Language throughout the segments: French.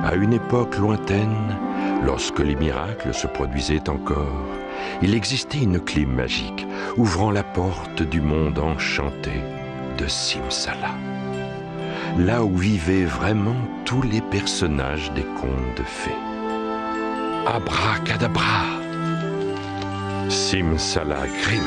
À une époque lointaine, lorsque les miracles se produisaient encore, il existait une clé magique ouvrant la porte du monde enchanté de Simsala. Là où vivaient vraiment tous les personnages des contes de fées. Abracadabra! Simsala Grim.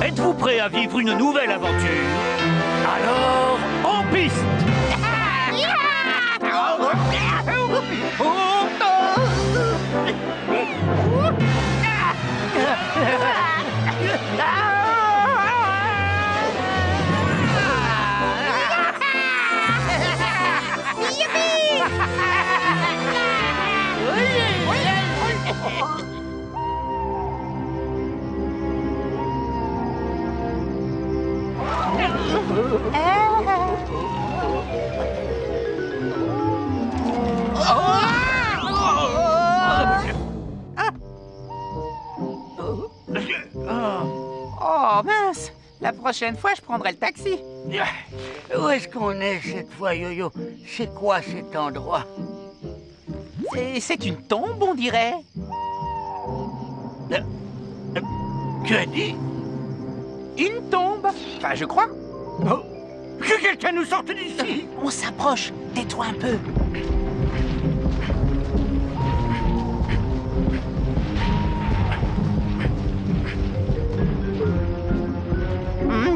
Êtes-vous prêt à vivre une nouvelle aventure? Alors, en piste! Oh mince! La prochaine fois, je prendrai le taxi. Où est-ce qu'on est cette fois, Yo-Yo? C'est quoi cet endroit? C'est une tombe, on dirait. Tu as dit? Une tombe? Enfin, je crois. Oh. Que quelqu'un nous sorte d'ici! On s'approche. Tais-toi un peu.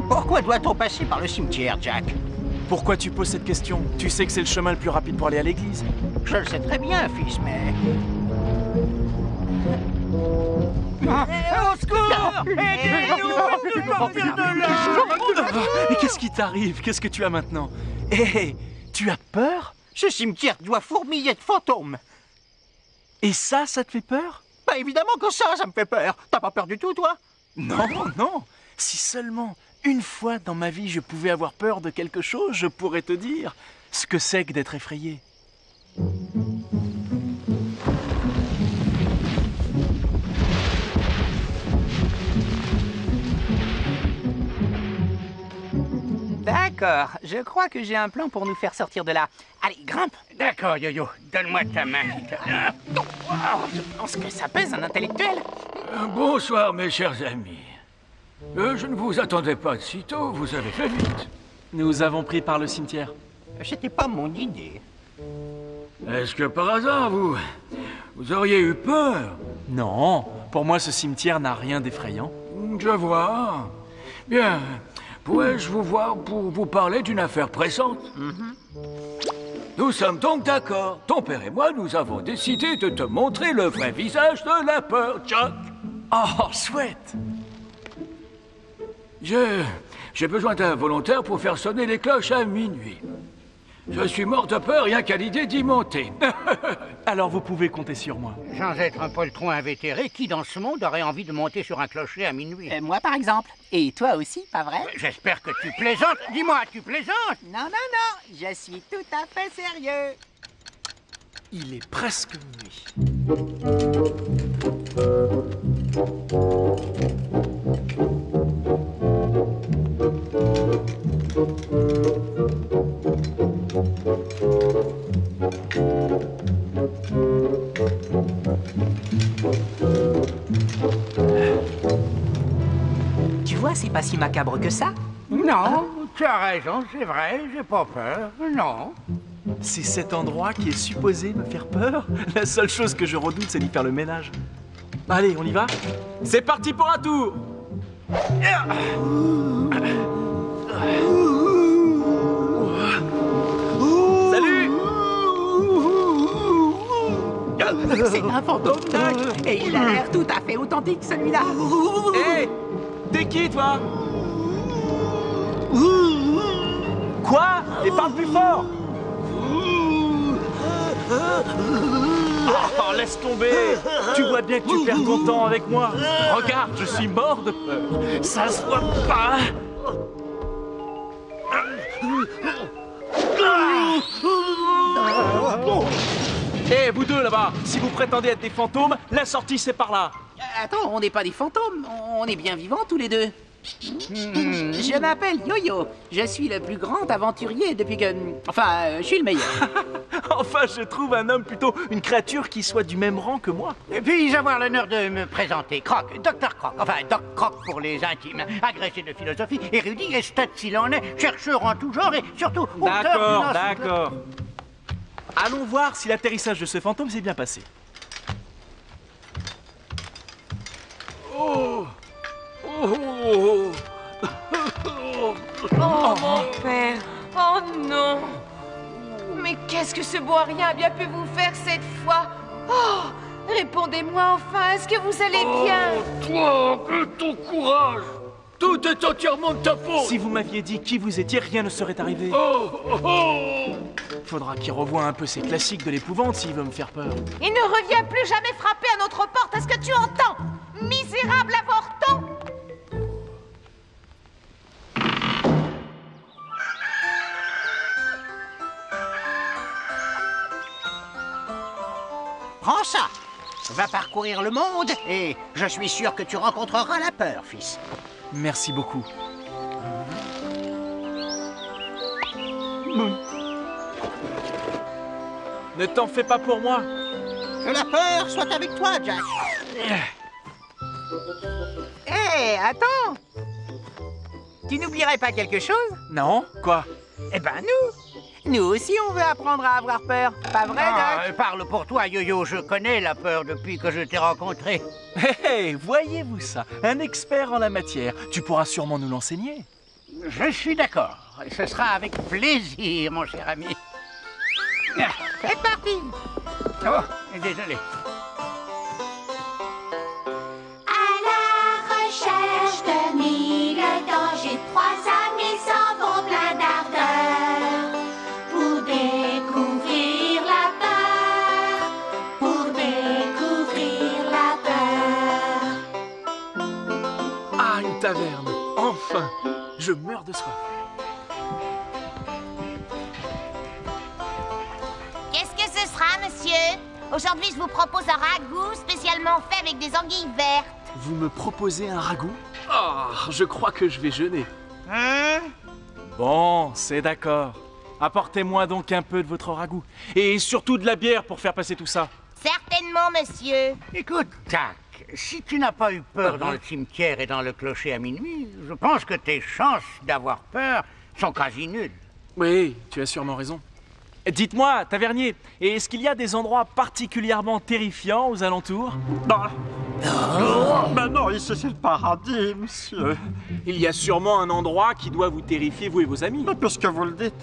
Pourquoi doit-on passer par le cimetière, Jack? Pourquoi tu poses cette question? Tu sais que c'est le chemin le plus rapide pour aller à l'église. Je le sais très bien, fils, mais... Au secours! Aidez-nous! Sortir de là! Et qu'est-ce qui t'arrive? Qu'est-ce que tu as maintenant? Hé, tu as peur? Ce cimetière doit fourmiller de fantômes. Et ça te fait peur? Bah évidemment que ça me fait peur. T'as pas peur du tout, toi? Non, non. Si seulement une fois dans ma vie je pouvais avoir peur de quelque chose, je pourrais te dire ce que c'est que d'être effrayé. D'accord. Je crois que j'ai un plan pour nous faire sortir de là. Allez, grimpe. D'accord, Yo-Yo. Donne-moi ta main. Je pense que ça pèse un intellectuel. Bonsoir, mes chers amis. Je ne vous attendais pas de si tôt, vous avez fait vite. Nous avons pris par le cimetière. C'était pas mon idée. Est-ce que par hasard, vous auriez eu peur? Non, pour moi ce cimetière n'a rien d'effrayant. Je vois. Bien, pourrais-je vous voir pour vous parler d'une affaire pressante? Nous sommes donc d'accord. Ton père et moi, nous avons décidé de te montrer le vrai visage de la peur, Jack. Oh, chouette! J'ai besoin d'un volontaire pour faire sonner les cloches à minuit. Je suis mort de peur rien qu'à l'idée d'y monter. Alors vous pouvez compter sur moi. Sans être un poltron invétéré, qui dans ce monde aurait envie de monter sur un clocher à minuit? Moi, par exemple. Et toi aussi, pas vrai? J'espère que tu plaisantes. Dis-moi, tu plaisantes? Non, non, non. Je suis tout à fait sérieux. Il est presque minuit. Tu vois, c'est pas si macabre que ça. Non, tu as raison, c'est vrai, j'ai pas peur, non. C'est cet endroit qui est supposé me faire peur? La seule chose que je redoute, c'est d'y faire le ménage. Allez, on y va? C'est parti pour un tour! Salut! C'est un fantôme, Doc. Et il a l'air tout à fait authentique, celui-là. Hé! T'es qui, toi? Quoi? Et parle plus fort! Oh, laisse tomber! Tu vois bien que tu perds ton temps avec moi. Regarde, je suis mort de peur. Ça se voit pas. Eh, vous deux là-bas, si vous prétendez être des fantômes, la sortie c'est par là. Attends, on n'est pas des fantômes, on est bien vivants tous les deux. Je m'appelle Yo-Yo, je suis le plus grand aventurier depuis que... Enfin, je suis le meilleur. Enfin, je trouve un homme plutôt une créature qui soit du même rang que moi. Puis-je avoir l'honneur de me présenter Croc, Dr Croc, enfin Doc Croc pour les intimes, agrégé de philosophie, érudit et stade s'il en est, chercheur en tout genre et surtout auteur D'accord, d'une d'accord. Allons voir si l'atterrissage de ce fantôme s'est bien passé. Oh, mon père. Oh non. Mais qu'est-ce que ce boarien a bien pu vous faire cette fois? Oh, répondez-moi enfin, est-ce que vous allez bien? Toi, que ton courage! Tout est entièrement de ta faute! Si vous m'aviez dit qui vous étiez, rien ne serait arrivé. Faudra qu'il revoie un peu ses classiques de l'épouvante s'il veut me faire peur. Il ne revient plus jamais frapper à notre porte, est-ce que tu entends? Misérable avorton! Prends ça. Va parcourir le monde et je suis sûr que tu rencontreras la peur, fils. Merci beaucoup. Ne t'en fais pas pour moi. Que la peur soit avec toi, Jack. Hé, attends! Tu n'oublierais pas quelque chose? Non? Quoi? Eh ben nous aussi on veut apprendre à avoir peur, pas vrai, Doc? Parle pour toi, Yo-Yo, je connais la peur depuis que je t'ai rencontré. Hé, voyez-vous ça? Un expert en la matière. Tu pourras sûrement nous l'enseigner. Je suis d'accord. Ce sera avec plaisir, mon cher ami. C'est parti! Oh, désolé. À la recherche de mille dangers, trois amis s'en vont plein d'ardeur pour découvrir la peur, pour découvrir la peur. Ah, une taverne. Enfin! Je meurs de soif. Qu'est-ce que ce sera, monsieur? Aujourd'hui, je vous propose un ragoût spécialement fait avec des anguilles vertes. Vous me proposez un ragoût? Ah, je crois que je vais jeûner. Bon, c'est d'accord. Apportez-moi donc un peu de votre ragoût. Et surtout de la bière pour faire passer tout ça. Certainement, monsieur. Écoute, Tac, si tu n'as pas eu peur dans le cimetière et dans le clocher à minuit, je pense que tes chances d'avoir peur sont quasi nulles. Oui, tu as sûrement raison. Dites-moi, tavernier, est-ce qu'il y a des endroits particulièrement terrifiants aux alentours? Mais non, ici c'est le paradis, monsieur. Il y a sûrement un endroit qui doit vous terrifier, vous et vos amis. Mais puisque vous le dites,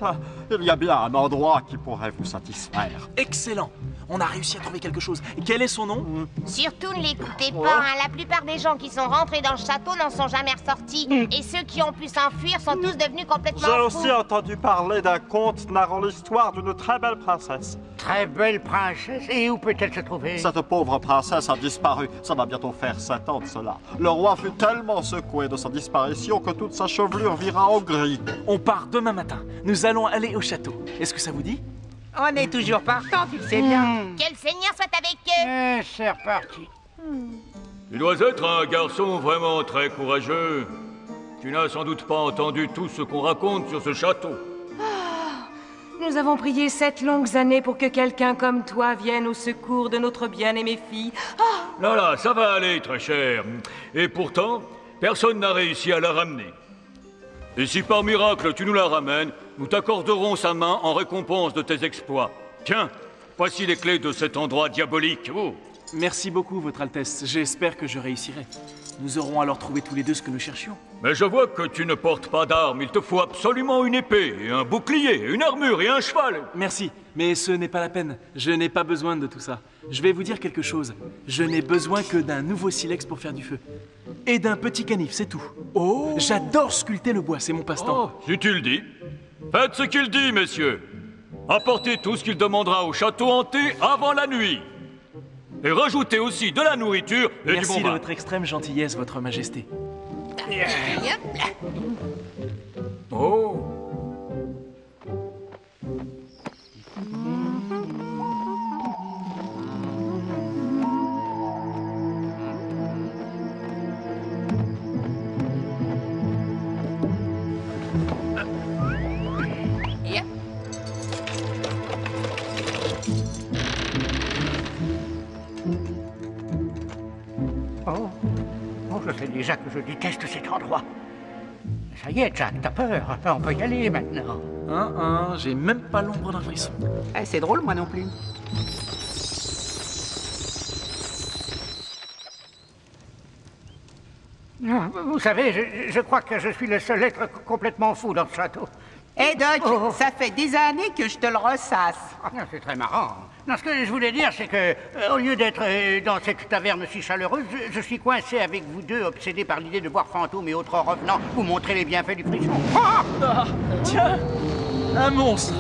il y a bien un endroit qui pourrait vous satisfaire. Excellent. On a réussi à trouver quelque chose. Quel est son nom? Surtout ne l'écoutez pas, hein. La plupart des gens qui sont rentrés dans le château n'en sont jamais ressortis. Et ceux qui ont pu s'enfuir sont tous devenus complètement J'ai fous. aussi entendu parler d'un conte narrant l'histoire d'une très belle princesse. Très belle princesse. Et où peut-elle se trouver? Cette pauvre princesse a disparu. Ça va bientôt faire 7 ans de cela. Le roi fut tellement secoué de sa disparition que toute sa chevelure vira en gris. On part demain matin. Nous allons aller au château. Est-ce que ça vous dit? On est toujours partant, tu le sais bien. Quel seigneur soit avec eux. C'est reparti. Tu dois être un garçon vraiment très courageux. Tu n'as sans doute pas entendu tout ce qu'on raconte sur ce château. Nous avons prié 7 longues années pour que quelqu'un comme toi vienne au secours de notre bien-aimée fille. Là, ça va aller, très cher. Et pourtant, personne n'a réussi à la ramener. Et si par miracle tu nous la ramènes, nous t'accorderons sa main en récompense de tes exploits. Tiens, voici les clés de cet endroit diabolique. Oh. Merci beaucoup, Votre Altesse. J'espère que je réussirai. Nous aurons alors trouvé tous les deux ce que nous cherchions. Mais je vois que tu ne portes pas d'armes. Il te faut absolument une épée, et un bouclier, une armure et un cheval. Merci, mais ce n'est pas la peine. Je n'ai pas besoin de tout ça. Je vais vous dire quelque chose. Je n'ai besoin que d'un nouveau silex pour faire du feu. Et d'un petit canif, c'est tout. Oh! J'adore sculpter le bois, c'est mon passe-temps. Oh, si tu le dis. Faites ce qu'il dit, messieurs. Apportez tout ce qu'il demandera au château hanté avant la nuit. Et rajoutez aussi de la nourriture et Merci du bon de vin. votre extrême gentillesse, Votre Majesté. Oh. Oh, je sais déjà que je déteste cet endroit. Ça y est, Jack, t'as peur. On peut y aller maintenant. J'ai même pas l'ombre d'un frisson. Eh, c'est drôle, moi non plus. Vous savez, je crois que je suis le seul être complètement fou dans ce château. Eh, Doc, ça fait des années que je te le ressasse. C'est très marrant. Non, ce que je voulais dire, c'est que, au lieu d'être dans cette taverne si chaleureuse, je suis coincé avec vous deux, obsédé par l'idée de voir fantômes et autres revenants vous montrer les bienfaits du frisson. Tiens, un monstre.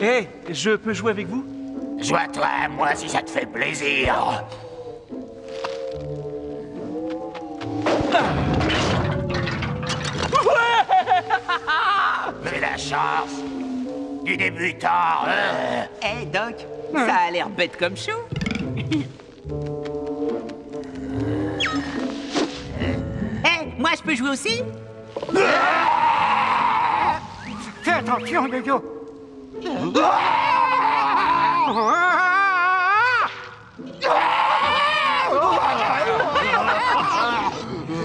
Hé, je peux jouer avec vous? Joins-toi à moi si ça te fait plaisir. J'ai la chance du débutant. Eh, Doc, ça a l'air bête comme chou. Eh, moi je peux jouer aussi? Fais attention, Yo-Yo.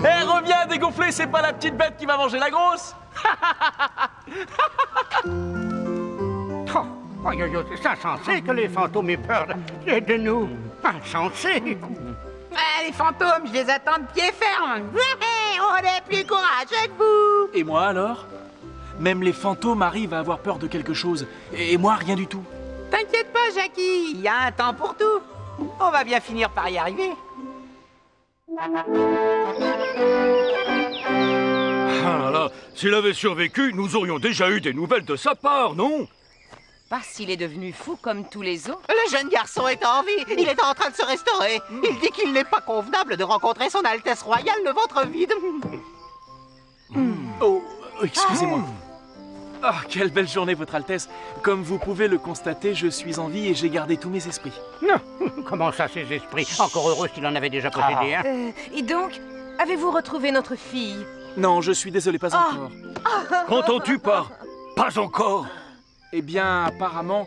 Eh, reviens, dégonflé, c'est pas la petite bête qui va manger la grosse. Oh, Yo-Yo, c'est insensé que les fantômes aient peur de nous. Insensé. Ah, les fantômes, je les attends de pied ferme. On est plus courageux que vous. Et moi alors? Même les fantômes arrivent à avoir peur de quelque chose. Et moi, rien du tout. T'inquiète pas, Jackie, il y a un temps pour tout. On va bien finir par y arriver. Ah là là, s'il avait survécu, nous aurions déjà eu des nouvelles de sa part, non? Parce qu'il est devenu fou comme tous les autres. Le jeune garçon est en vie. Il est en train de se restaurer. Il dit qu'il n'est pas convenable de rencontrer son Altesse Royale le ventre vide. Oh, excusez-moi. Ah, quelle belle journée, Votre Altesse. Comme vous pouvez le constater, je suis en vie et j'ai gardé tous mes esprits. Non, comment ça, ces esprits? Encore heureux s'il en avait déjà possédé un. Et donc, avez-vous retrouvé notre fille? Non, je suis désolé, pas encore. Qu'entends-tu par « pas encore » ? Eh bien, apparemment,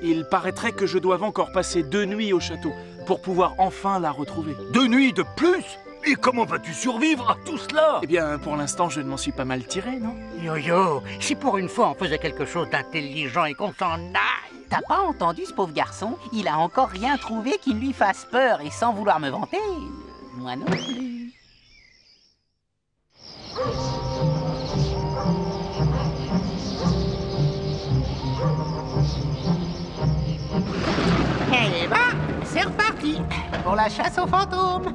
il paraîtrait que je doive encore passer 2 nuits au château pour pouvoir enfin la retrouver. 2 nuits de plus? Et comment vas-tu survivre à tout cela? Eh bien, pour l'instant, je ne m'en suis pas mal tiré, non? Yo-Yo, si pour une fois on faisait quelque chose d'intelligent et qu'on s'en aille. T'as pas entendu ce pauvre garçon? Il a encore rien trouvé qui ne lui fasse peur. Et sans vouloir me vanter, moi non plus. Eh ben, c'est reparti pour la chasse aux fantômes.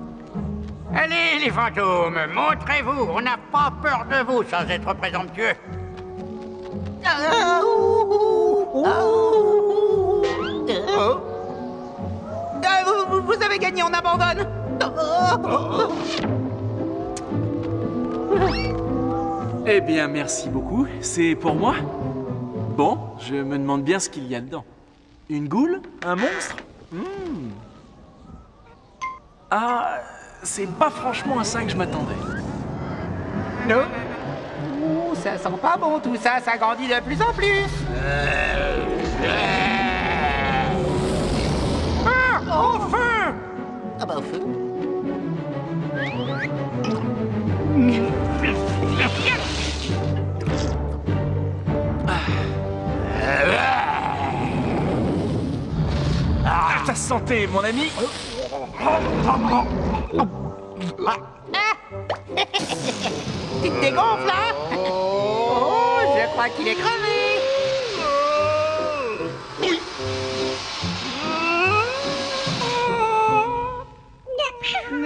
Allez, les fantômes, montrez-vous. On n'a pas peur de vous sans être présomptueux. Vous avez gagné, on abandonne. Eh bien, merci beaucoup. C'est pour moi? Bon, je me demande bien ce qu'il y a dedans. Une goule? Un monstre? Ah, c'est pas franchement à ça que je m'attendais. Non. Ouh, ça sent pas bon tout ça, ça grandit de plus en plus. Ah, au feu! Ah bah au feu. À ta santé, mon ami. Tu te dégonfles là? Oh, je crois qu'il est crevé.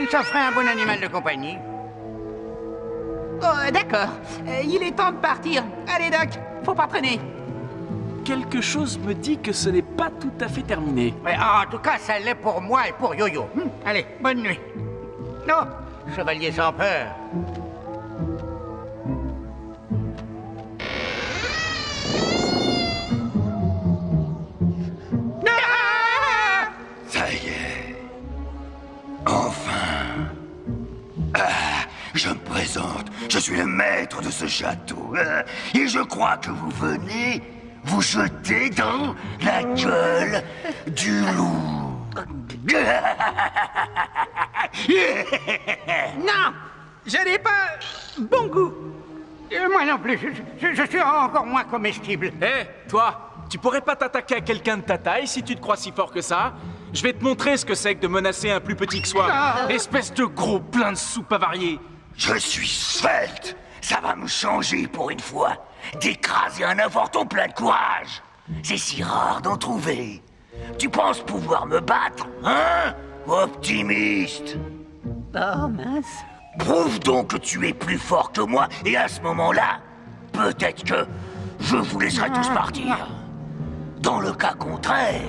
Ça ferait un bon animal de compagnie. Oh, d'accord. Il est temps de partir. Allez, Doc, faut pas traîner. Quelque chose me dit que ce n'est pas tout à fait terminé. Mais en tout cas, ça l'est pour moi et pour Yo-Yo. Allez, bonne nuit. Non, chevalier sans peur. maître de ce château. Et je crois que vous venez vous jeter dans la gueule du loup. Non, je n'ai pas bon goût. Moi non plus, je suis encore moins comestible. Hé, toi, tu pourrais pas t'attaquer à quelqu'un de ta taille si tu te crois si fort que ça? Je vais te montrer ce que c'est que de menacer un plus petit que soi. Espèce de gros plein de soupe avarié. Je suis svelte. Ça va me changer pour une fois. D'écraser un avorton plein de courage. C'est si rare d'en trouver. Tu penses pouvoir me battre, hein? Optimiste. Oh, mince. Prouve donc que tu es plus fort que moi, et à ce moment-là, peut-être que je vous laisserai tous partir. Dans le cas contraire...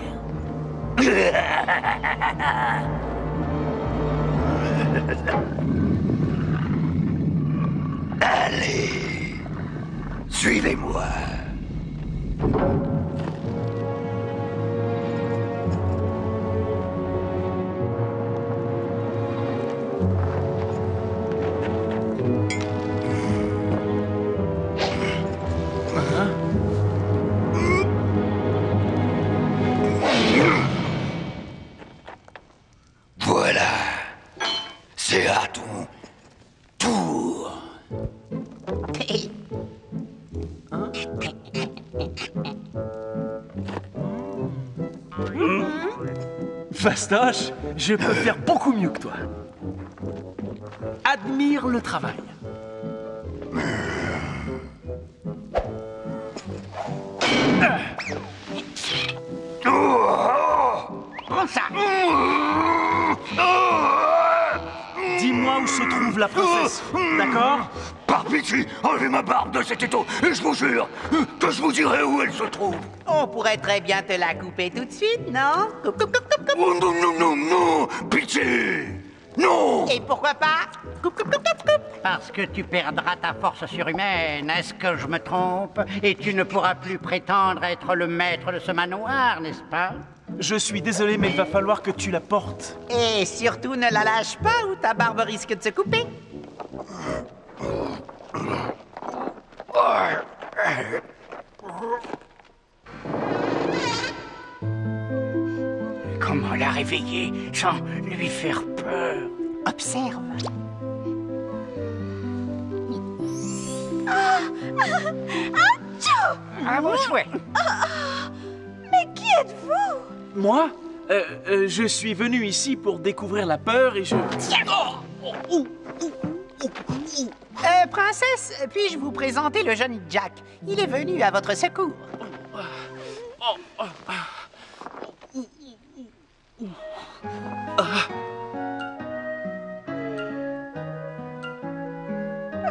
Allez, suivez-moi. Voilà, c'est à ton tour. Fastoche, je peux faire beaucoup mieux que toi. Admire le travail. Prends ça. Dis-moi où se trouve la princesse, d'accord? Par pitié, enlevez ma barbe de cet étau, et je vous jure que je vous dirai où elle se trouve. On pourrait très bien te la couper tout de suite, non? Coupe, coupe, coupe, coupe, coupe. Oh non, non, non, non! Pitié! Non! Et pourquoi pas? Coupe, coupe, coupe, coupe, coupe. Parce que tu perdras ta force surhumaine, est-ce que je me trompe? Et tu ne pourras plus prétendre être le maître de ce manoir, n'est-ce pas? Je suis désolé, mais il va falloir que tu la portes. Et surtout, ne la lâche pas ou ta barbe risque de se couper. Comment la réveiller sans lui faire peur? Observe. À vos souhaits. Mais qui êtes-vous? Moi, je suis venu ici pour découvrir la peur et je... Princesse, puis-je vous présenter le jeune Jack? Il est venu à votre secours.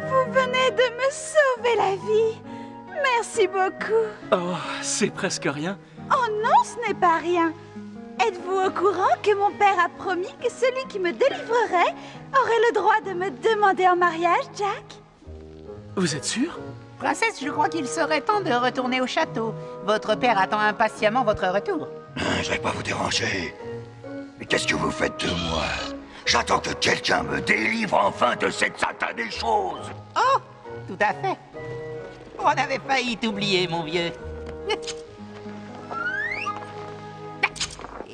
Vous venez de me sauver la vie. Merci beaucoup. Oh, c'est presque rien. Oh non, ce n'est pas rien. Êtes-vous au courant que mon père a promis que celui qui me délivrerait aurait le droit de me demander en mariage, Jack? Vous êtes sûr? Princesse, je crois qu'il serait temps de retourner au château. Votre père attend impatiemment votre retour. Je vais pas vous déranger. Mais qu'est-ce que vous faites de moi? J'attends que quelqu'un me délivre enfin de cette satanée chose. Oh, tout à fait. On avait failli t'oublier, mon vieux.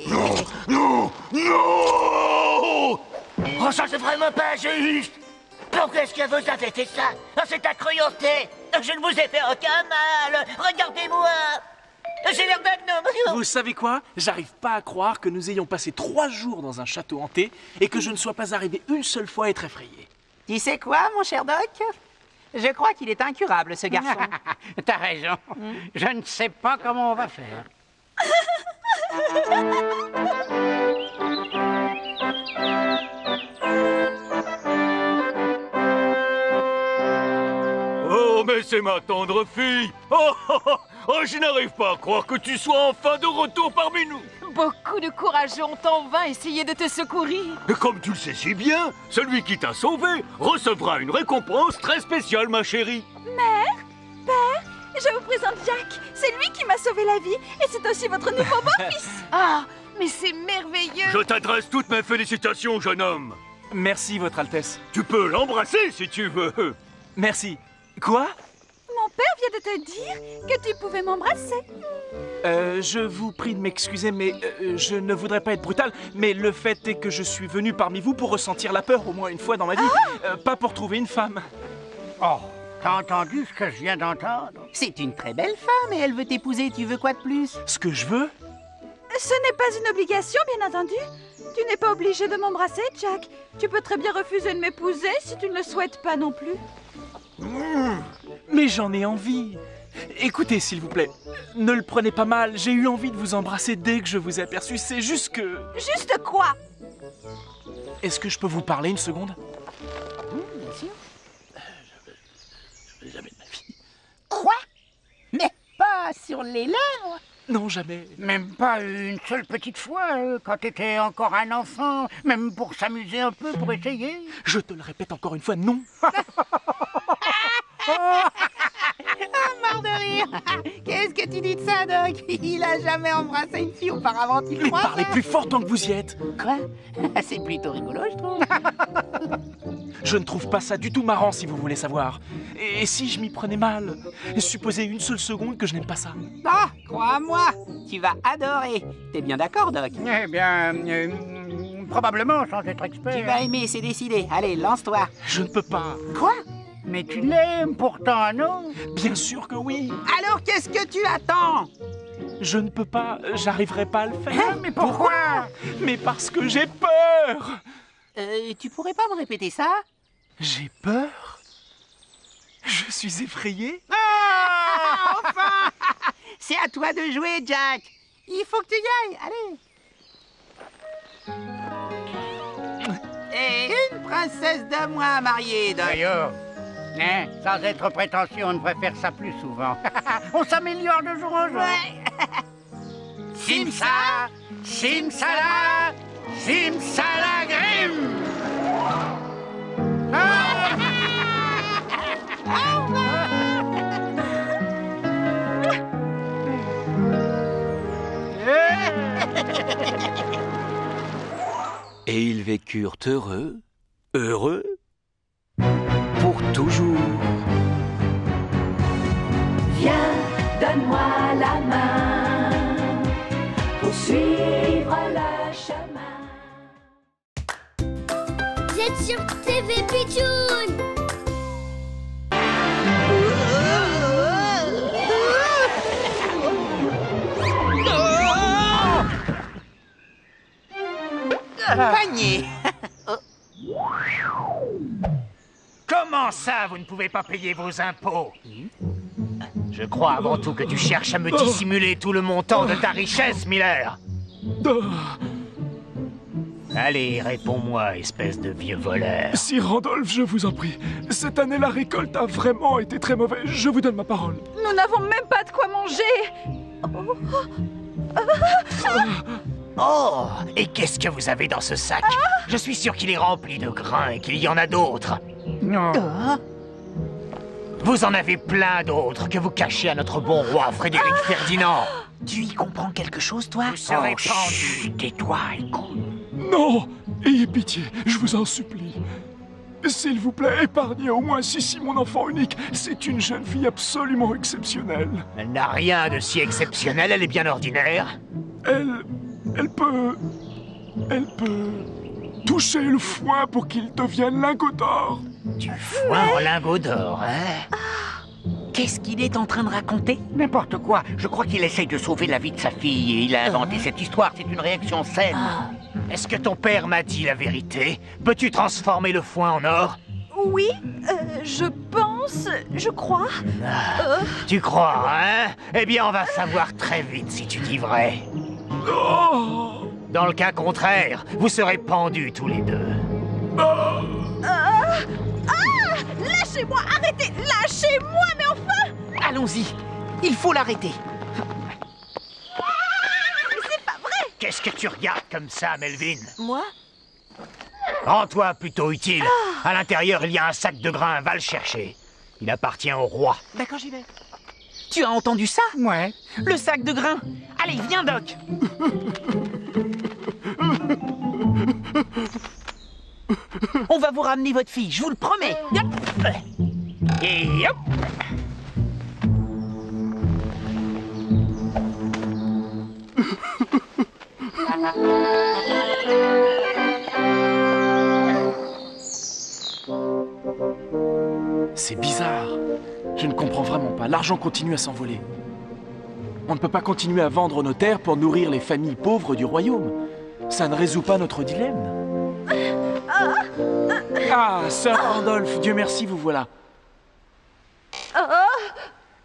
Non, non, non! Oh, ça c'est vraiment pas juste! Pourquoi est-ce que vous avez fait ça? Oh, c'est ta cruauté! Je ne vous ai fait aucun mal! Regardez-moi! J'ai l'air d'un gnome! Vous savez quoi? J'arrive pas à croire que nous ayons passé 3 jours dans un château hanté et que je ne sois pas arrivé une seule fois à être effrayé. Tu sais quoi, mon cher Doc? Je crois qu'il est incurable, ce garçon. T'as raison. Je ne sais pas comment on va faire. Oh, mais c'est ma tendre fille! Oh, je n'arrive pas à croire que tu sois enfin de retour parmi nous! Beaucoup de courageux ont en vain essayé de te secourir. Et comme tu le sais si bien, celui qui t'a sauvé recevra une récompense très spéciale, ma chérie. Mère, père, je vous présente Jack. C'est lui qui m'a sauvé la vie et c'est aussi votre nouveau beau-fils. Ah, mais c'est merveilleux. Je t'adresse toutes mes félicitations, jeune homme. Merci, Votre Altesse. Tu peux l'embrasser si tu veux. Merci. Quoi? Mon père vient de te dire que tu pouvais m'embrasser. Je vous prie de m'excuser, mais je ne voudrais pas être brutal, mais le fait est que je suis venu parmi vous pour ressentir la peur au moins une fois dans ma vie, pas pour trouver une femme. Oh, t'as entendu ce que je viens d'entendre? C'est une très belle femme et elle veut t'épouser. Tu veux quoi de plus? Ce que je veux? Ce n'est pas une obligation, bien entendu. Tu n'es pas obligé de m'embrasser, Jack. Tu peux très bien refuser de m'épouser si tu ne le souhaites pas non plus. Mais j'en ai envie. Écoutez, s'il vous plaît, ne le prenez pas mal. J'ai eu envie de vous embrasser dès que je vous ai aperçu. C'est juste que... Juste quoi? Est-ce que je peux vous parler une seconde? Bien sûr. Jamais de ma vie. Quoi? Mais pas sur les lèvres? Non, jamais. Même pas une seule petite fois, quand t'étais encore un enfant, même pour s'amuser un peu, pour essayer? Je te le répète encore une fois, non. Marre de rire. Qu'est-ce que tu dis de ça, Doc? Il a jamais embrassé une fille auparavant, tu Mais crois? parlez plus fort tant que vous y êtes. Quoi? C'est plutôt rigolo, je trouve. Je ne trouve pas ça du tout marrant, si vous voulez savoir. Et si je m'y prenais mal? Supposez une seule seconde que je n'aime pas ça. Ah, crois-moi, tu vas adorer. T'es bien d'accord, Doc? Eh bien, probablement, sans être expert. Tu vas aimer, c'est décidé. Allez, lance-toi. Je ne peux pas. Quoi? Mais tu l'aimes pourtant, non? Bien sûr que oui. Alors qu'est-ce que tu attends? Je ne peux pas, j'arriverai pas à le faire. Hein, mais pourquoi? Mais parce que j'ai peur. Tu pourrais pas me répéter ça? J'ai peur? Je suis effrayé? Ah, enfin! C'est à toi de jouer, Jack. Il faut que tu y ailles, allez. Et une princesse de moins mariée, Doc. D'ailleurs, hein, sans être prétentieux, on devrait faire ça plus souvent. On s'améliore de jour en jour. Ouais. Simsa, simsala, simsalagrim. Et ils vécurent heureux, heureux, pour toujours. Viens, donne-moi la main pour suivre le chemin. Vous êtes sur TV Pitchoun. Panier. Comment ça, vous ne pouvez pas payer vos impôts? Je crois avant tout que tu cherches à me dissimuler tout le montant de ta richesse, Miller. Allez, réponds-moi, espèce de vieux voleur. Sir Randolph, je vous en prie. Cette année, la récolte a vraiment été très mauvaise. Je vous donne ma parole. Nous n'avons même pas de quoi manger. Oh, et qu'est-ce que vous avez dans ce sac? Je suis sûr qu'il est rempli de grains et qu'il y en a d'autres. Non. Vous en avez plein d'autres que vous cachez à notre bon roi Frédéric Ferdinand. Tu y comprends quelque chose, toi? Vous serez pendu. Tais-toi, écoute. Non! Ayez pitié, je vous en supplie. S'il vous plaît, épargnez au moins Sissi, mon enfant unique. C'est une jeune fille absolument exceptionnelle. Elle n'a rien de si exceptionnel, elle est bien ordinaire. Elle peut toucher le foin pour qu'il devienne lingot d'or. Du foin en lingot d'or, hein? Qu'est-ce qu'il est en train de raconter? N'importe quoi. Je crois qu'il essaye de sauver la vie de sa fille et il a inventé cette histoire. C'est une réaction saine. Est-ce que ton père m'a dit la vérité? Peux-tu transformer le foin en or? Oui, je pense, je crois. Tu crois, hein? Eh bien, on va savoir très vite si tu dis vrai. Dans le cas contraire, vous serez pendus tous les deux. Lâchez-moi, arrêtez, lâchez-moi, mais enfin! Allons-y, il faut l'arrêter. C'est pas vrai! Qu'est-ce que tu regardes comme ça, Melvin? Moi? Rends-toi plutôt utile. À l'intérieur, il y a un sac de grains, va le chercher. Il appartient au roi. D'accord, j'y vais. Tu as entendu ça? Ouais. Le sac de grains. Allez, viens, Doc. On va vous ramener votre fille, je vous le promets. Et hop! C'est bizarre. Je ne comprends vraiment pas. L'argent continue à s'envoler. On ne peut pas continuer à vendre nos terres pour nourrir les familles pauvres du royaume. Ça ne résout pas notre dilemme. Ah, Sir Randolph, Dieu merci, vous voilà.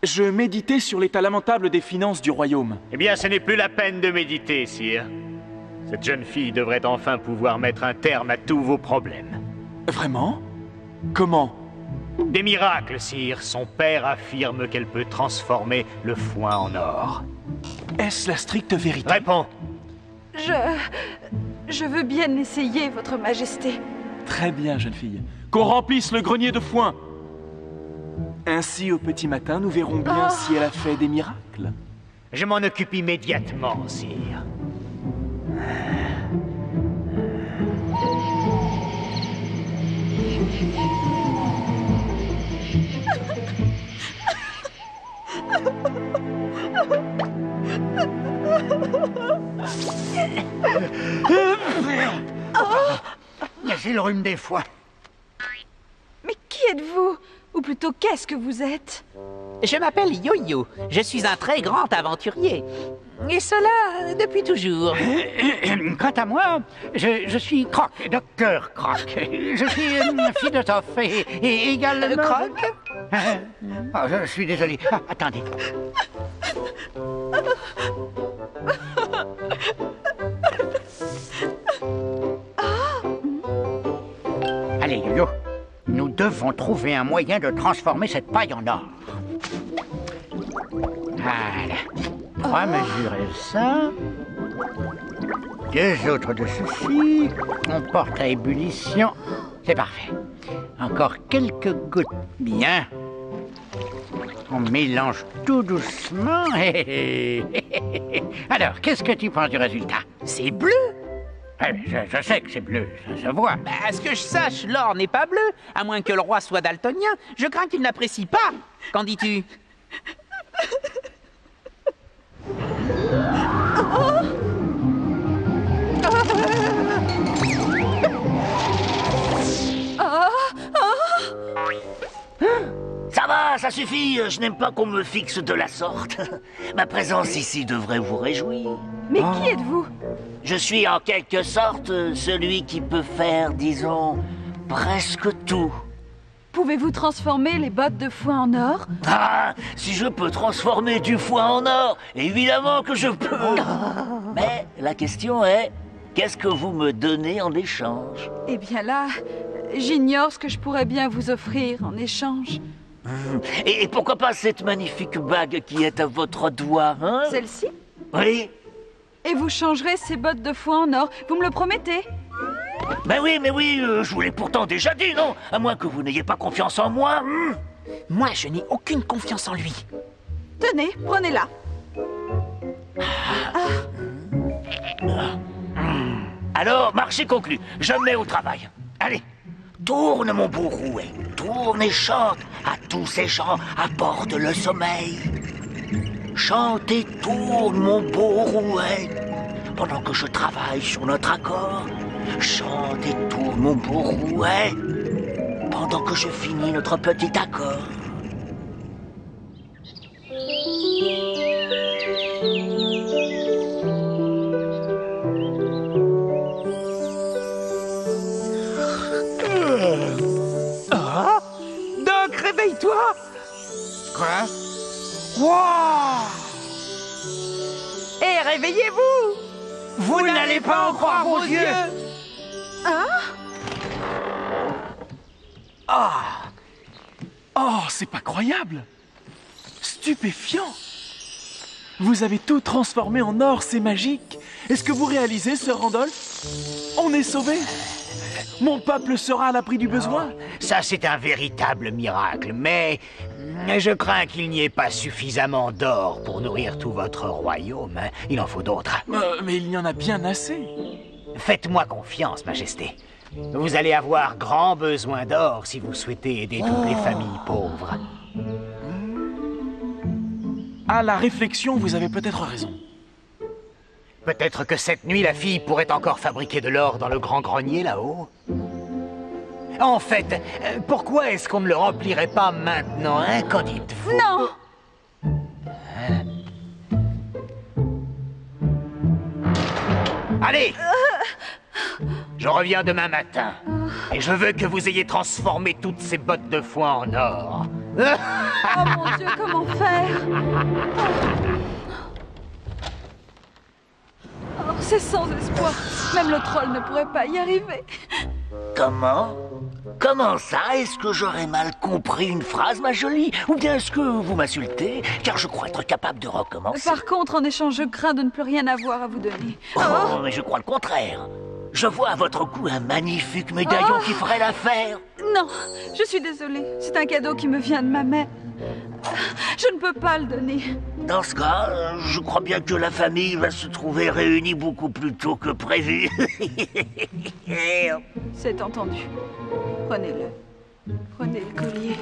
Je méditais sur l'état lamentable des finances du royaume. Eh bien, ce n'est plus la peine de méditer, sire. Cette jeune fille devrait enfin pouvoir mettre un terme à tous vos problèmes. Vraiment? Comment? Des miracles, sire. Son père affirme qu'elle peut transformer le foin en or. Est-ce la stricte vérité? Réponds. Je veux bien essayer, votre majesté. Très bien, jeune fille. Qu'on remplisse le grenier de foin. Ainsi, au petit matin, nous verrons bien si elle a fait des miracles. Je m'en occupe immédiatement, sire. C'est le rhume des foins. Mais qui êtes-vous? Ou plutôt, qu'est-ce que vous êtes? Je m'appelle Yo-Yo. Je suis un très grand aventurier. Et cela depuis toujours. Quant à moi, je suis Croc, docteur Croc. Je suis philosophe et également... Croc? Je suis désolé. Attendez. Allez, Yo-Yo. Nous devons trouver un moyen de transformer cette paille en or. Voilà. 3 mesures de ça. 2 autres de ceci. On porte à ébullition. C'est parfait. Encore quelques gouttes. Bien. On mélange tout doucement. Alors, qu'est-ce que tu penses du résultat? C'est bleu. Je sais que c'est bleu, ça se voit. À ce que je sache, l'or n'est pas bleu, à moins que le roi soit daltonien. Je crains qu'il n'apprécie pas. Qu'en dis-tu? Ça va, ça suffit. Je n'aime pas qu'on me fixe de la sorte. Ma présence ici devrait vous réjouir. Mais qui êtes-vous? Je suis en quelque sorte celui qui peut faire, disons, presque tout. Pouvez-vous transformer les bottes de foin en or? Ah, si je peux transformer du foin en or, évidemment que je peux. Mais la question est, qu'est-ce que vous me donnez en échange? Eh bien là, j'ignore ce que je pourrais bien vous offrir en échange. Et pourquoi pas cette magnifique bague qui est à votre doigt, hein? Celle-ci? Oui. Et vous changerez ces bottes de foin en or, vous me le promettez? Mais oui, je vous l'ai pourtant déjà dit, non? À moins que vous n'ayez pas confiance en moi. Moi, je n'ai aucune confiance en lui. Tenez, prenez-la. Alors, marché conclu, je me mets au travail. Allez, tourne mon beau rouet, tourne et chante à tous ces gens, apporte le sommeil. Chante et tourne mon beau rouet, pendant que je travaille sur notre accord. Chante et tourne mon beau rouet, pendant que je finis notre petit accord. Doc, réveille-toi! Quoi? Wow! Eh, réveillez-vous! Vous n'allez pas en croire vos yeux! Hein? Oh, c'est pas croyable! Stupéfiant! Vous avez tout transformé en or, c'est magique! Est-ce que vous réalisez, Sir Randolph? On est sauvés! Mon peuple sera à l'abri du besoin! Ça, c'est un véritable miracle, mais je crains qu'il n'y ait pas suffisamment d'or pour nourrir tout votre royaume. Il en faut d'autres. Mais il y en a bien assez. Faites-moi confiance, Majesté. Vous allez avoir grand besoin d'or si vous souhaitez aider toutes les familles pauvres. À la réflexion, vous avez peut-être raison. Peut-être que cette nuit, la fille pourrait encore fabriquer de l'or dans le grand grenier là-haut. En fait, pourquoi est-ce qu'on ne le remplirait pas maintenant, hein, qu'en dites-vous? Non! Allez! Je reviens demain matin. Et je veux que vous ayez transformé toutes ces bottes de foin en or. Oh mon Dieu, comment faire? Oh, c'est sans espoir. Même le troll ne pourrait pas y arriver. Comment? Comment ça? Est-ce que j'aurais mal compris une phrase, ma jolie? Ou bien est-ce que vous m'insultez? Car je crois être capable de recommencer. Par contre, en échange, je crains de ne plus rien avoir à vous donner. Oh, mais je crois le contraire. Je vois à votre cou un magnifique médaillon qui ferait l'affaire. Non, je suis désolée. C'est un cadeau qui me vient de ma mère. Je ne peux pas le donner. Dans ce cas, je crois bien que la famille va se trouver réunie beaucoup plus tôt que prévu. C'est entendu. Prenez-le. Prenez le collier.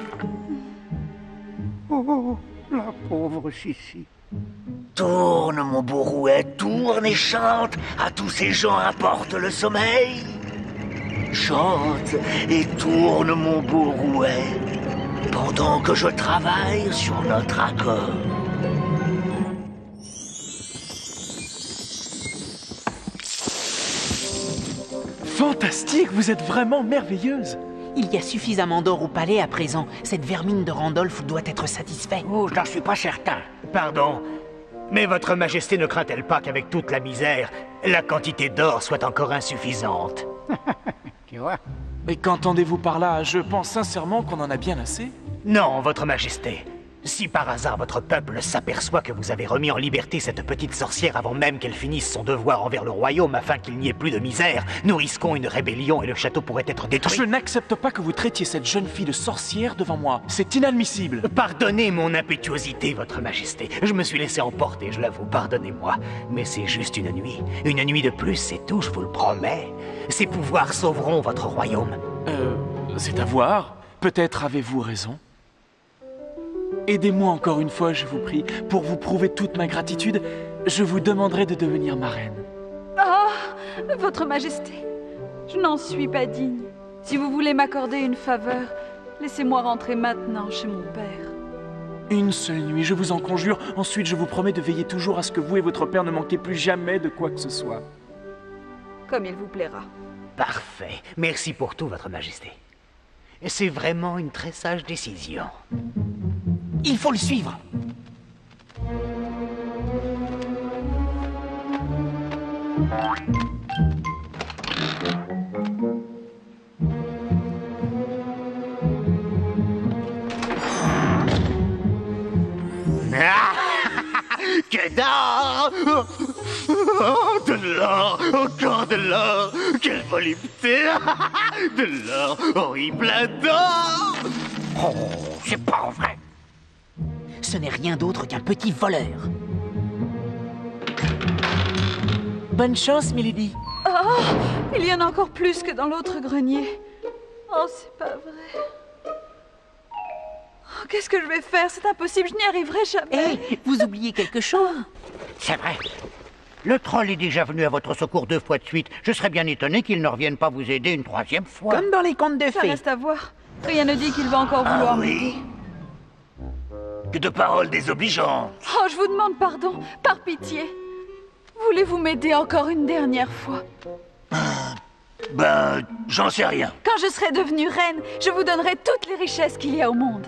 Oh, la pauvre Sissi. Tourne, mon beau rouet, tourne et chante. À tous ces gens apporte le sommeil. Chante et tourne, mon beau rouet, pendant que je travaille sur notre accord. Fantastique, vous êtes vraiment merveilleuse. Il y a suffisamment d'or au palais à présent. Cette vermine de Randolph doit être satisfaite. Oh, je n'en suis pas certain. Pardon, mais votre majesté ne craint-elle pas qu'avec toute la misère, la quantité d'or soit encore insuffisante? Tu vois? Mais qu'entendez-vous par là? Je pense sincèrement qu'on en a bien assez. Non, votre majesté. Si par hasard votre peuple s'aperçoit que vous avez remis en liberté cette petite sorcière avant même qu'elle finisse son devoir envers le royaume afin qu'il n'y ait plus de misère, nous risquons une rébellion et le château pourrait être détruit. Je n'accepte pas que vous traitiez cette jeune fille de sorcière devant moi. C'est inadmissible. Pardonnez mon impétuosité, votre majesté. Je me suis laissé emporter, je l'avoue, pardonnez-moi. Mais c'est juste une nuit. Une nuit de plus, c'est tout, je vous le promets. Ces pouvoirs sauveront votre royaume. C'est à voir. Peut-être avez-vous raison. Aidez-moi encore une fois, je vous prie. Pour vous prouver toute ma gratitude, je vous demanderai de devenir ma reine. Ah, votre majesté, je n'en suis pas digne. Si vous voulez m'accorder une faveur, laissez-moi rentrer maintenant chez mon père. Une seule nuit, je vous en conjure. Ensuite, je vous promets de veiller toujours à ce que vous et votre père ne manquez plus jamais de quoi que ce soit. Comme il vous plaira. Parfait. Merci pour tout, votre majesté. C'est vraiment une très sage décision. Il faut le suivre. Que d'or! Oh, de l'or! Encore de l'or! Quelle volupté! De l'or! Oh oui, plein d'or! Oh, c'est pas vrai! Ce n'est rien d'autre qu'un petit voleur. Bonne chance, Milady. Oh, il y en a encore plus que dans l'autre grenier. Oh, c'est pas vrai. Oh, qu'est-ce que je vais faire? C'est impossible, je n'y arriverai jamais. Hé, vous oubliez quelque chose? C'est vrai. Le troll est déjà venu à votre secours 2 fois de suite. Je serais bien étonné qu'il ne revienne pas vous aider une 3e fois. Comme dans les contes de Ça fées. reste à voir. Rien ne dit qu'il va encore vouloir m'aider. Que de paroles désobligeantes. Oh, je vous demande pardon, par pitié. Voulez-vous m'aider encore une dernière fois? Ben, j'en sais rien. Quand je serai devenue reine, je vous donnerai toutes les richesses qu'il y a au monde.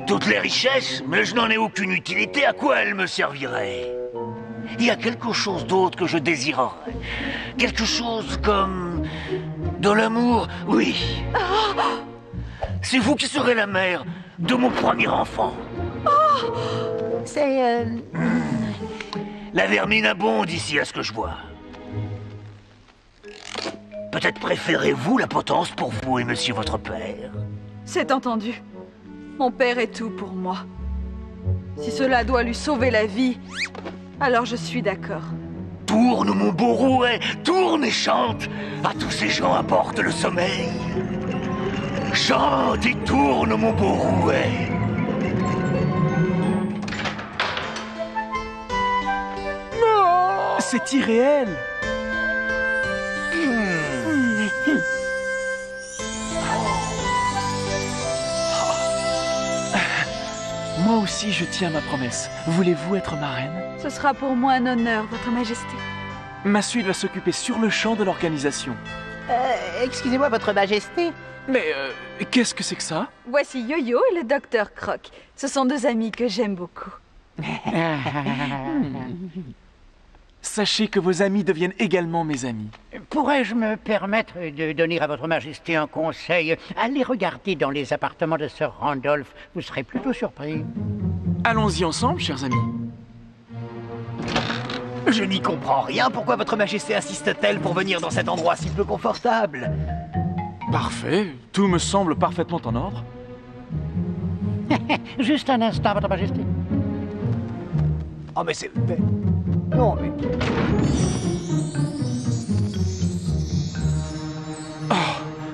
Toutes les richesses? Mais je n'en ai aucune utilité. À quoi elles me serviraient? Il y a quelque chose d'autre que je désirerais. Quelque chose comme... de l'amour, oui. Oh. C'est vous qui serez la mère de mon premier enfant. Oh. C'est... La vermine abonde ici à ce que je vois. Peut-être préférez-vous la potence pour vous et monsieur votre père. C'est entendu. Mon père est tout pour moi. Si cela doit lui sauver la vie, alors je suis d'accord. Tourne, mon beau rouet, tourne et chante. À tous ces gens apporte le sommeil. Chante et tourne, mon beau rouet. C'est irréel. Moi aussi, je tiens ma promesse. Voulez-vous être ma reine? Ce sera pour moi un honneur, Votre Majesté. Ma suite va s'occuper sur le champ de l'organisation. Excusez-moi, Votre Majesté. Mais qu'est-ce que c'est que ça? Voici Yo-Yo et le docteur Croc. Ce sont deux amis que j'aime beaucoup. Sachez que vos amis deviennent également mes amis. Pourrais-je me permettre de donner à Votre Majesté un conseil? Allez regarder dans les appartements de Sir Randolph. Vous serez plutôt surpris. Allons-y ensemble, chers amis. Je n'y comprends rien. Pourquoi Votre Majesté insiste-t-elle pour venir dans cet endroit si peu confortable? Parfait. Tout me semble parfaitement en ordre. Juste un instant, Votre Majesté. Oh, mais c'est... Non, mais... Oh,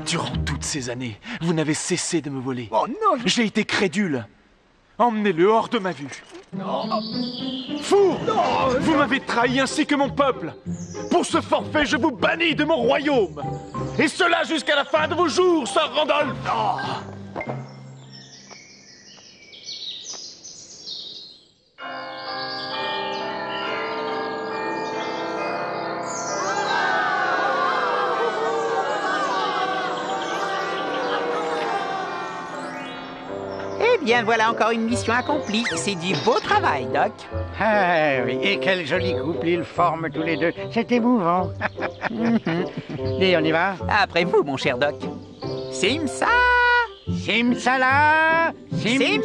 durant toutes ces années, vous n'avez cessé de me voler. Oh non, J'ai été crédule. Emmenez-le hors de ma vue. Fou! Vous m'avez trahi ainsi que mon peuple. Pour ce forfait, je vous bannis de mon royaume. Et cela jusqu'à la fin de vos jours, Sir Randolph. Eh bien, voilà encore une mission accomplie. C'est du beau travail, Doc. Ah oui, et quel joli couple ils forment tous les deux. C'est émouvant. Et on y va? Après vous, mon cher Doc. Simsa! Simsala! Simsalagrim!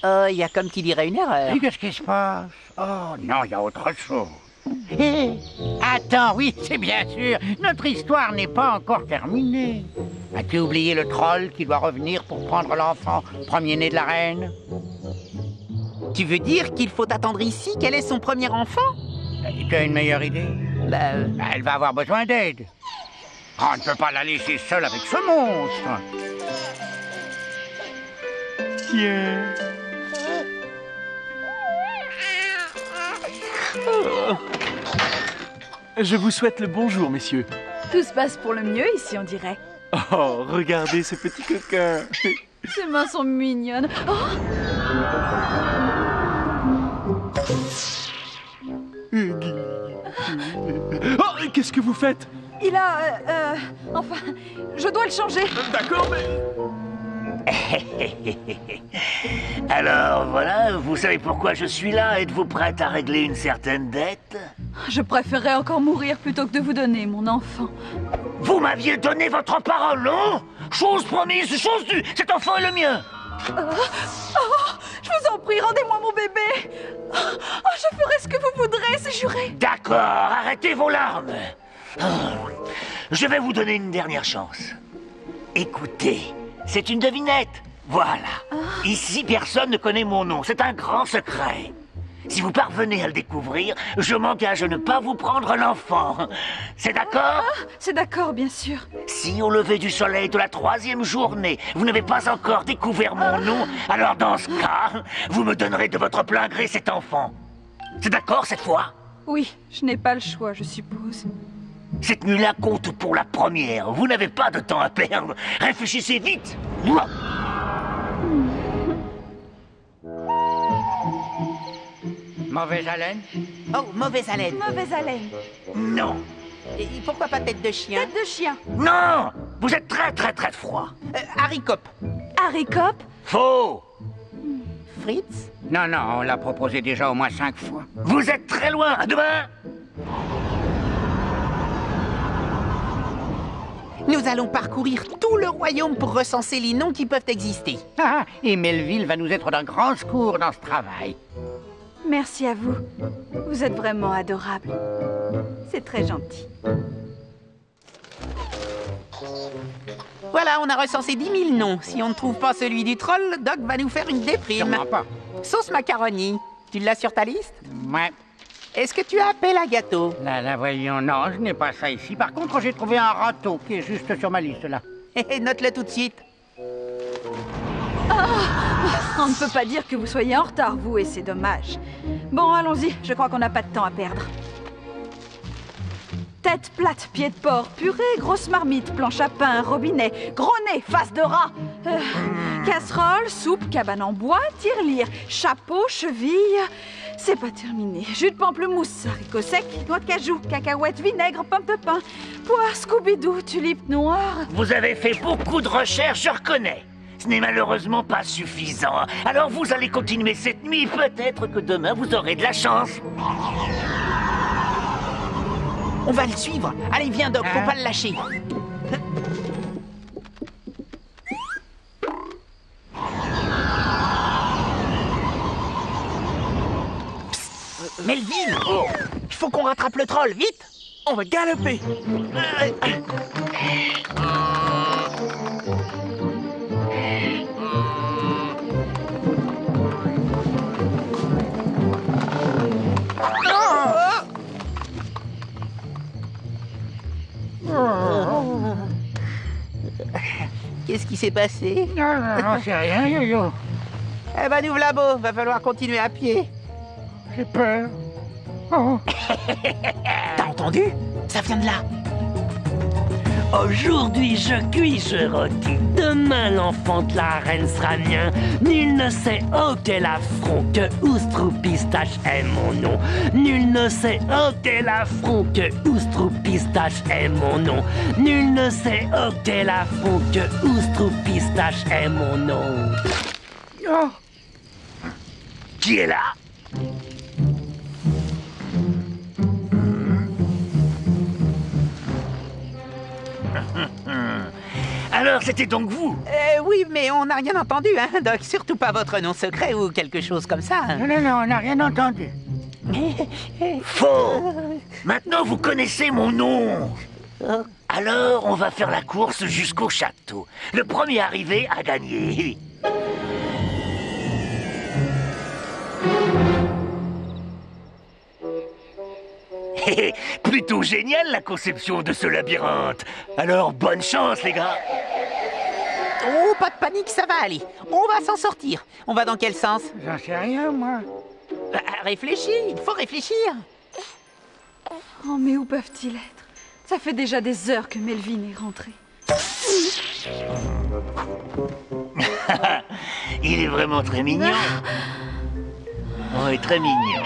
Oh, il y a comme qui dirait une erreur. Et qu'est-ce qui se passe? Oh non, il y a autre chose. Hé! Attends, oui, c'est bien sûr. Notre histoire n'est pas encore terminée. As-tu oublié le troll qui doit revenir pour prendre l'enfant premier-né de la reine? Tu veux dire qu'il faut attendre ici qu'elle ait son premier enfant? Tu as une meilleure idée? Elle va avoir besoin d'aide. On ne peut pas la laisser seule avec ce monstre. Tiens. Je vous souhaite le bonjour, messieurs. Tout se passe pour le mieux ici, on dirait. Oh, regardez ce petit coquin. Ses mains sont mignonnes. Oh! Oh, qu'est-ce que vous faites? Il a... enfin, je dois le changer. D'accord, mais... Alors voilà, vous savez pourquoi je suis là? Êtes-vous prête à régler une certaine dette? Je préférerais encore mourir plutôt que de vous donner mon enfant. Vous m'aviez donné votre parole, non? Chose promise, chose due, cet enfant est le mien. Je vous en prie, rendez-moi mon bébé. Je ferai ce que vous voudrez, c'est juré. D'accord, arrêtez vos larmes. Je vais vous donner une dernière chance. Écoutez, c'est une devinette. Voilà. Ici, personne ne connaît mon nom. C'est un grand secret. Si vous parvenez à le découvrir, je m'engage à ne pas vous prendre l'enfant. C'est d'accord? C'est d'accord, bien sûr. Si au lever du soleil de la 3e journée, vous n'avez pas encore découvert mon nom, alors dans ce cas, vous me donnerez de votre plein gré cet enfant. C'est d'accord cette fois? Oui, je n'ai pas le choix, je suppose. Cette nuit-là compte pour la première. Vous n'avez pas de temps à perdre. Réfléchissez vite. Mauvaise haleine? Oh, mauvaise haleine. Mauvaise haleine. Non. Et pourquoi pas tête de chien? Tête de chien. Non. Vous êtes très très très froid. Haricop. Haricop? Faux. Fritz? Non, non, on l'a proposé déjà au moins 5 fois. Vous êtes très loin. À demain. Nous allons parcourir tout le royaume pour recenser les noms qui peuvent exister. Et Melville va nous être d'un grand secours dans ce travail. Merci à vous. Vous êtes vraiment adorable. C'est très gentil. Voilà, on a recensé 10 000 noms. Si on ne trouve pas celui du troll, Doc va nous faire une déprime. Sûrement pas. Sauce macaroni. Tu l'as sur ta liste? Ouais. Est-ce que tu as appelé à gâteau? Là, voyons, non, je n'ai pas ça ici. Par contre, j'ai trouvé un râteau qui est juste sur ma liste, là. Note-le tout de suite. On ne peut pas dire que vous soyez en retard, vous, et c'est dommage. Bon, allons-y, je crois qu'on n'a pas de temps à perdre. Tête plate, pied de porc, purée, grosse marmite, planche à pain, robinet, gros nez, face de rat, casserole, soupe, cabane en bois, tirelire, chapeau, cheville... C'est pas terminé. Jus de pamplemousse, haricots secs, noix de cajou, cacahuètes, vinaigre, pomme de pin, poire, Scooby-Doo, tulipe noire... Vous avez fait beaucoup de recherches, je reconnais. Ce n'est malheureusement pas suffisant. Alors vous allez continuer cette nuit. Peut-être que demain vous aurez de la chance. On va le suivre. Allez, viens, Doc, faut pas le lâcher. Psst, Melvin, il faut qu'on rattrape le troll, vite. On va galoper. Qu'est-ce qui s'est passé? Non, c'est rien, Yo-Yo. Eh ben, nous voilà beau, va falloir continuer à pied. J'ai peur. Oh. T'as entendu? Ça vient de là. Aujourd'hui je cuis, je rôtis. Demain l'enfant de la reine sera mien. Nul ne sait oh quel affront que Oustroupistache est mon nom. Nul ne sait oh quel affront que Oustroupistache est mon nom. Nul ne sait oh quel affront que Oustroupistache est mon nom. Oh. Qui est là? Alors, c'était donc vous? Oui, mais on n'a rien entendu, hein, Doc. Surtout pas votre nom secret ou quelque chose comme ça. Non, on n'a rien entendu. Faux! Maintenant, vous connaissez mon nom. Alors, on va faire la course jusqu'au château. Le premier arrivé a gagné. Plutôt génial la conception de ce labyrinthe. Alors bonne chance les gars. Oh, pas de panique, ça va aller. On va s'en sortir. On va dans quel sens? J'en sais rien, moi. Réfléchis, il faut réfléchir. Oh, mais où peuvent-ils être? Ça fait déjà des heures que Melvin est rentré. Il est vraiment très mignon. Oui, très mignon.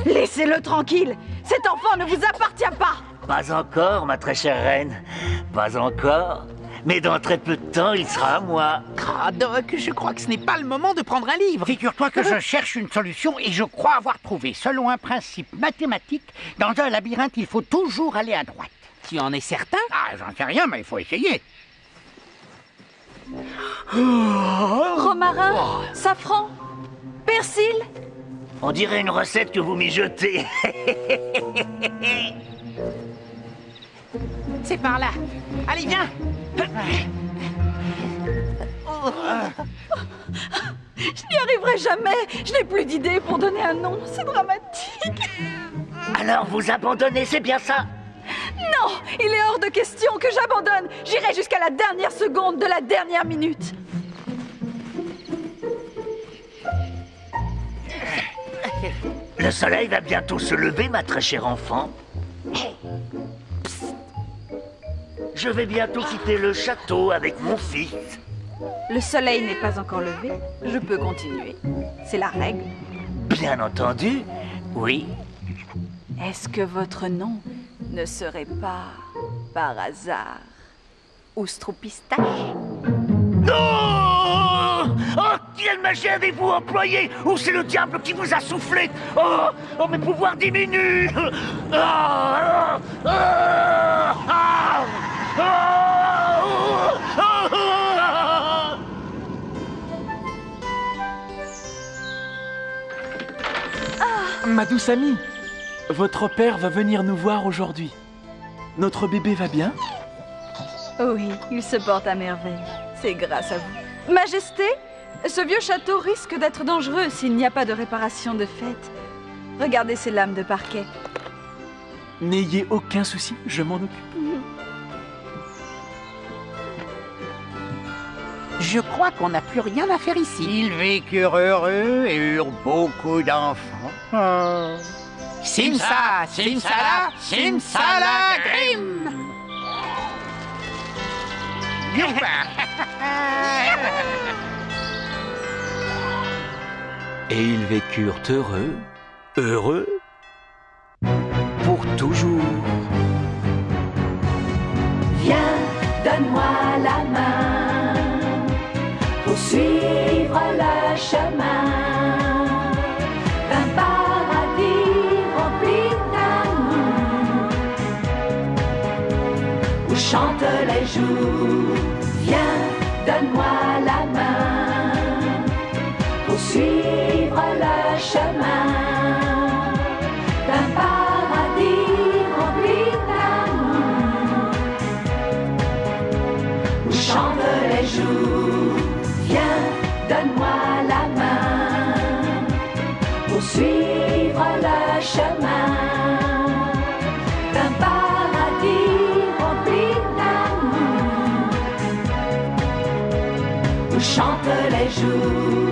Laissez-le tranquille. Cet enfant ne vous appartient pas. Pas encore, ma très chère reine. Pas encore. Mais dans très peu de temps, il sera à moi. Ah, Doc, je crois que ce n'est pas le moment de prendre un livre. Figure-toi que je cherche une solution et je crois avoir trouvé. Selon un principe mathématique, dans un labyrinthe, il faut toujours aller à droite. Tu en es certain? Ah, j'en sais rien, mais il faut essayer. Romarin, safran, persil. On dirait une recette que vous mijotez. C'est par là. Allez, viens. Je n'y arriverai jamais. Je n'ai plus d'idée pour donner un nom. C'est dramatique. Alors vous abandonnez, c'est bien ça? Non, il est hors de question que j'abandonne. J'irai jusqu'à la dernière seconde de la dernière minute. Le soleil va bientôt se lever, ma très chère enfant. Je vais bientôt quitter le château avec mon fils. Le soleil n'est pas encore levé. Je peux continuer. C'est la règle. Bien entendu, oui. Est-ce que votre nom ne serait pas, par hasard, Oustroupistache? Non! Oh, quelle magie avez-vous employée? Ou c'est le diable qui vous a soufflé? Oh, mes pouvoirs diminuent! Ma douce amie, votre père va venir nous voir aujourd'hui. Notre bébé va bien? Oui, il se porte à merveille. C'est grâce à vous. Majesté, Ce vieux château risque d'être dangereux s'il n'y a pas de réparation de fait. Regardez ces lames de parquet. N'ayez aucun souci, je m'en occupe. Je crois qu'on n'a plus rien à faire ici. Ils vécurent heureux et eurent beaucoup d'enfants. Simsa, Simsala, Simsala, Grim. Et ils vécurent heureux, heureux, pour toujours. Viens, donne-moi la main pour suivre le chemin d'un paradis rempli d'amour où chantent les jours. Viens, donne-moi la main pour suivre le chemin d'un paradis rempli d'amour où chantent les jours. Viens, donne-moi la main pour suivre le chemin d'un paradis rempli d'amour où chantent les jours.